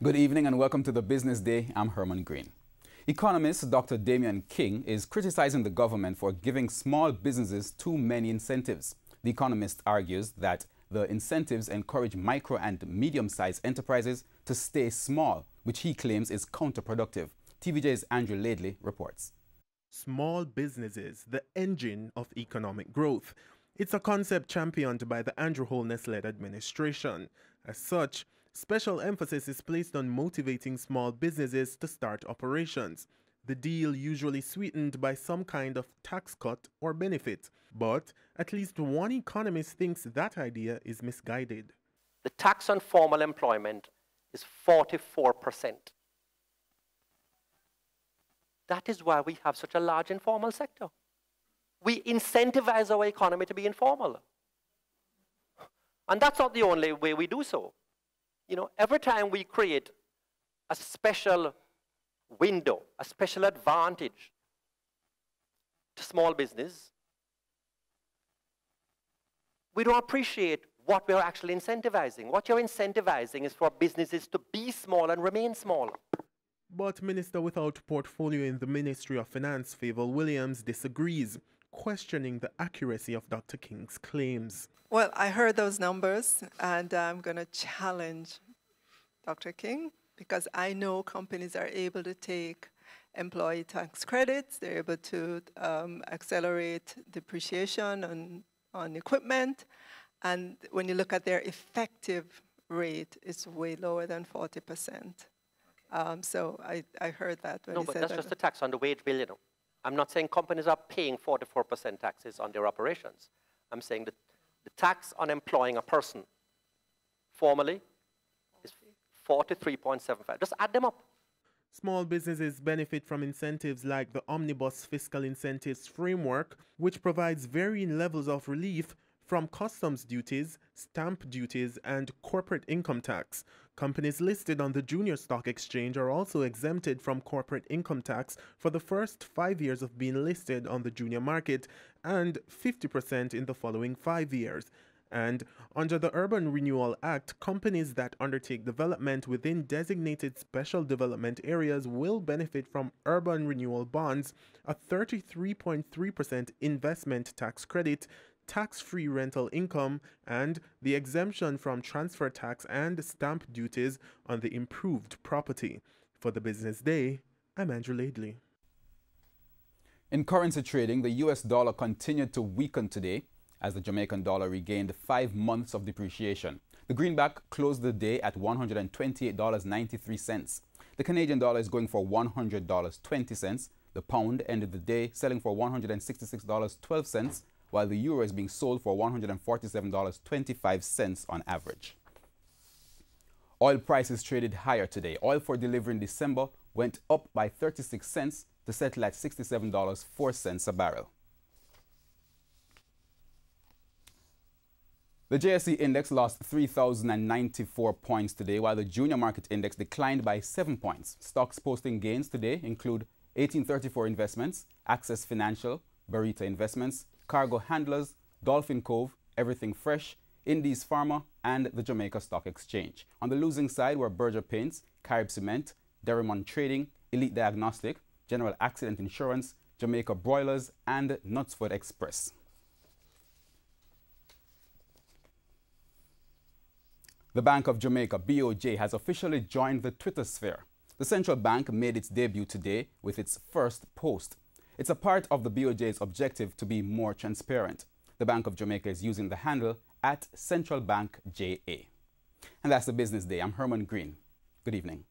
Good evening and welcome to the Business Day. I'm Herman Green. Economist Dr. Damian King is criticizing the government for giving small businesses too many incentives. The economist argues that the incentives encourage micro and medium-sized enterprises to stay small, which he claims is counterproductive. TVJ's Andrew Laidley reports. Small businesses, the engine of economic growth. It's a concept championed by the Andrew Holness-led administration. As such, special emphasis is placed on motivating small businesses to start operations. The deal usually sweetened by some kind of tax cut or benefit. But at least one economist thinks that idea is misguided. The tax on formal employment is 44%. That is why we have such a large informal sector. We incentivize our economy to be informal. And that's not the only way we do so. You know, every time we create a special window, a special advantage to small business, we don't appreciate what we're actually incentivizing. What you're incentivizing is for businesses to be small and remain small. But Minister without portfolio in the Ministry of Finance, Favour Williams, disagrees, questioning the accuracy of Dr. King's claims. Well, I heard those numbers, and I'm going to challenge Dr. King, because I know companies are able to take employee tax credits. They're able to accelerate depreciation on equipment. And when you look at their effective rate, it's way lower than 40%. So I heard that when no, he but said that's that. just a tax on the wage bill, you know. I'm not saying companies are paying 44% taxes on their operations. I'm saying that the tax on employing a person formally is 43.75. Just add them up. Small businesses benefit from incentives like the Omnibus Fiscal Incentives Framework, which provides varying levels of relief from customs duties, stamp duties, and corporate income tax. Companies listed on the Junior Stock Exchange are also exempted from corporate income tax for the first 5 years of being listed on the junior market and 50% in the following 5 years. And under the Urban Renewal Act, companies that undertake development within designated special development areas will benefit from urban renewal bonds, a 33.3% investment tax credit, tax-free rental income, and the exemption from transfer tax and stamp duties on the improved property. For the Business Day, I'm Andrew Laidley. In currency trading, the US dollar continued to weaken today as the Jamaican dollar regained 5 months of depreciation. The greenback closed the day at $128.93. The Canadian dollar is going for $100.20. The pound ended the day selling for $166.12, while the euro is being sold for $147.25 on average. Oil prices traded higher today. Oil for delivery in December went up by 36 cents to settle at $67.04 a barrel. The JSE index lost 3,094 points today, while the junior market index declined by 7 points. Stocks posting gains today include 1834 Investments, Access Financial, Barita Investments, Cargo Handlers, Dolphin Cove, Everything Fresh, Indies Pharma, and the Jamaica Stock Exchange. On the losing side were Berger Paints, Carib Cement, Derrimon Trading, Elite Diagnostic, General Accident Insurance, Jamaica Broilers, and Knutsford Express. The Bank of Jamaica, BOJ, has officially joined the Twitter sphere. The central bank made its debut today with its first post. It's a part of the BOJ's objective to be more transparent. The Bank of Jamaica is using the handle @CentralBankJA. And that's the Business Day. I'm Herman Green. Good evening.